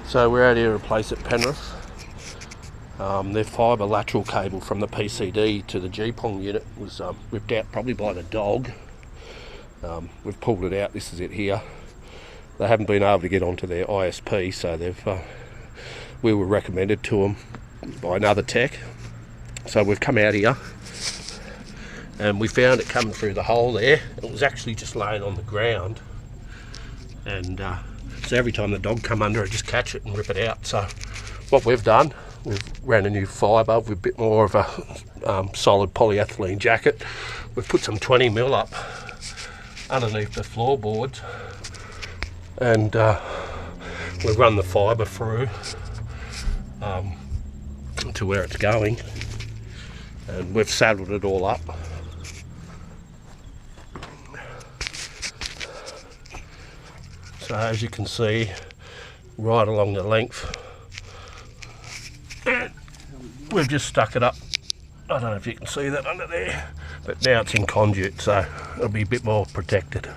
So we're out here at a place at Penrith. Their fibre lateral cable from the PCD to the G-Pong unit was ripped out probably by the dog. We've pulled it out. This is it here. They haven't been able to get onto their ISP, so we were recommended to them by another tech. So we've come out here and we found it coming through the hole there. It was actually just laying on the ground, and so every time the dog come under it, just catch it and rip it out. So what we've done, we've ran a new fibre with a bit more of a solid polyethylene jacket. We've put some 20mm up underneath the floorboards, and we've run the fibre through to where it's going, and we've saddled it all up. So as you can see, right along the length, and we've just stuck it up. I don't know if you can see that under there, but now it's in conduit, so it'll be a bit more protected.